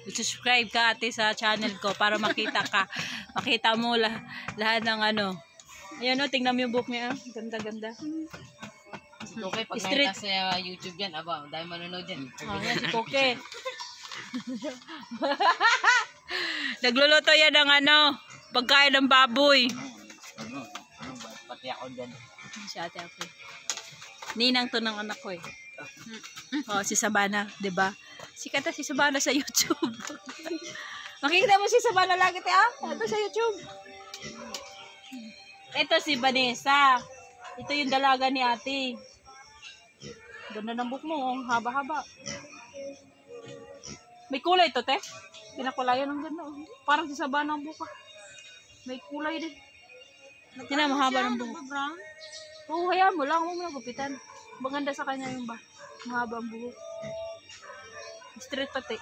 subscribe ka ate sa channel ko para makita ka. Makita mo lahat ng ano. Ayan o, tingnan mo yung book niya. Ganda-ganda. Okay, pag nakita sa YouTube yan, aba, dahil manonood yan. Yan si Koke. Nagluluto yan ng ano, pagkain ng baboy. Pati ako dyan. Si ate ako. Ninang to ng anak ko eh. Oh, si Sabana, 'di ba? Sikat na si Sabana sa YouTube. Makikita mo si Sabana lagi ito sa YouTube. Ito si Vanessa. Ito yung dalaga ni ate. Ganda ng buhok mo, ang haba-haba. May kulay to, te. Pinakulayan ng ganda. Parang si Sabana ang buhok. May kulay din. Tingnan, mahaba ng buhok. Oo, hayaan mo lang. Huwag mo nagupitan. Maganda sa kanya yung mahaba ang buhok. Straight pati.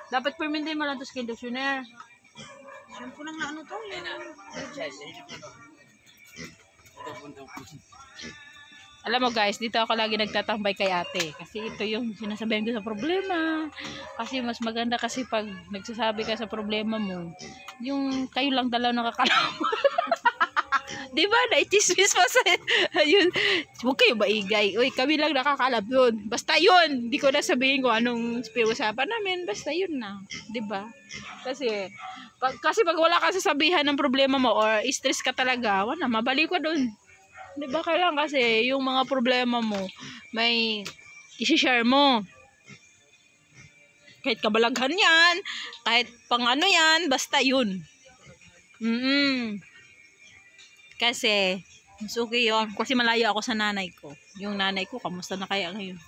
Dapat permintin mo lang ito skin conditioner. Shampoo lang na ano to. Alam mo guys, dito ako lagi nagtatambay kay ate. Kasi ito yung sinasabihan ko sa problema. Kasi mas maganda kasi pag nagsasabi ka sa problema mo, yung kayo lang dalaw nakakalaman. Diba? Naichismis pa sa yun. Huwag kayo maigay. Uy, kami lang nakakalap yun. Basta yun. Hindi ko na sabihin kung anong usapan namin. Basta yun na. Diba? Kasi pag wala ka sasabihan ng problema mo or stress ka talaga, wala, mabalik ko dun. Diba? Kailangan kasi yung mga problema mo, may isi-share mo. Kahit kabalaghan yan, kahit pang ano yan, basta yun. Kasi, mas okay yun. Kasi malayo ako sa nanay ko. Yung nanay ko, kamusta na kaya ngayon?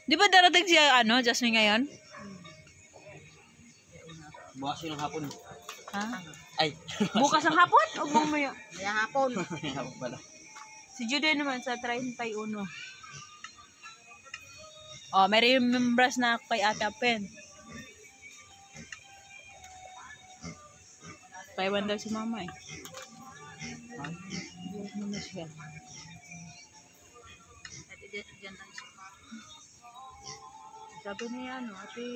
Di ba darating siya, Jasmine ngayon? Bukas yun ng hapon. Ha? Ay. Bukas ang hapon? O mamaya? Kaya hapon. Hapon pala. Si Jude naman sa 31. Oh, may remembers na ako kay Ate Apen. Paiwan daw si mama eh. Ano na siya? Sabi niya ate...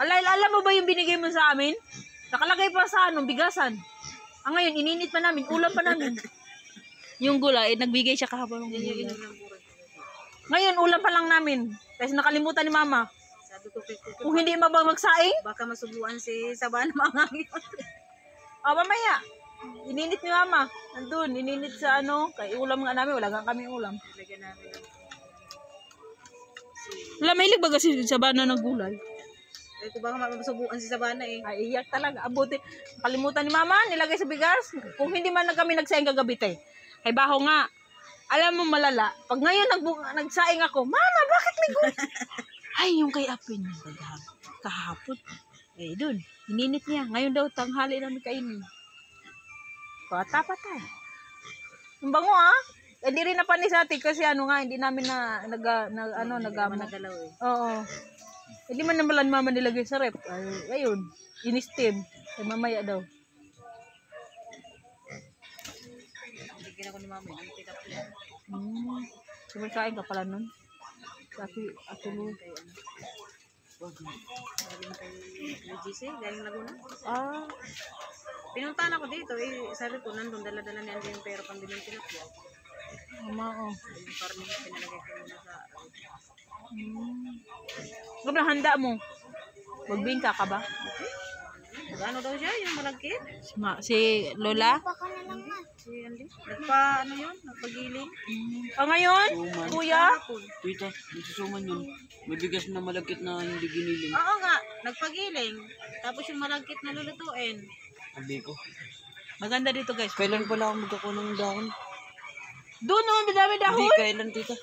Alam mo ba yung binigay mo sa amin? Nakalagay pa sa bigasan. Ngayon, ininit pa namin. Ulam pa namin. Yung gulay, nagbigay siya kahapon ng gulay. Ngayon, ulam pa lang namin. Kasi nakalimutan ni mama. Sabi ko, kung hindi magsaing, baka masubuan si Sabana mga ngayon. Mamaya. Ininit ni mama. Nandun, ininit sa kay ulam nga namin. Wala nga kami ulam. Lagyan namin ng... Wala, mahilig ba kasi Sabana ng gulay? Ay, kung baka masubuan si Sabana eh. Ay, iyak talaga. Abuti. Kalimutan ni mama, nilagay sa bigas. Kung hindi man kami nagsaing kagabi te. Kay baho nga. Alam mo malala, pag ngayon nagsaing ako, mama, bakit may gulay? Ay, yung kay Apin, kahapon. Eh, dun, ininit niya. Ngayon daw, tanghali namin kainin. Patay. Ang bango Hindi rin napanis natin kasi hindi namin nagalaw eh. Oo. Hindi man naman mama nilagay sa rep. Ayun, in-steam. Ay, mamaya daw. Bigyan ako ni mama, yung pick-up yan. Sumikain ka pala nun? Ate Lu. Galing kay GC, galing Laguna. Pinuntahan ako dito sabi ko, nandun, dala-dala niya yung pera pang bilang tilapia. Mama, Yung karne na pinalagay ko muna sa... Kung handa mo, magbingka ka ba? Ano daw siya, yung malagkit? Si Lola? Si Andy. Nagpagiling. Ngayon? Kuya? Tita, nagsusuman yun. May bigas na malagkit na hindi giniling. Oo nga, nagpagiling. Tapos yung malagkit na lulutuin. Sabi ko. Maganda dito guys. Kailan pala ako magkakuha ng dahon? Doon madami dahon. Hindi, kailan tita?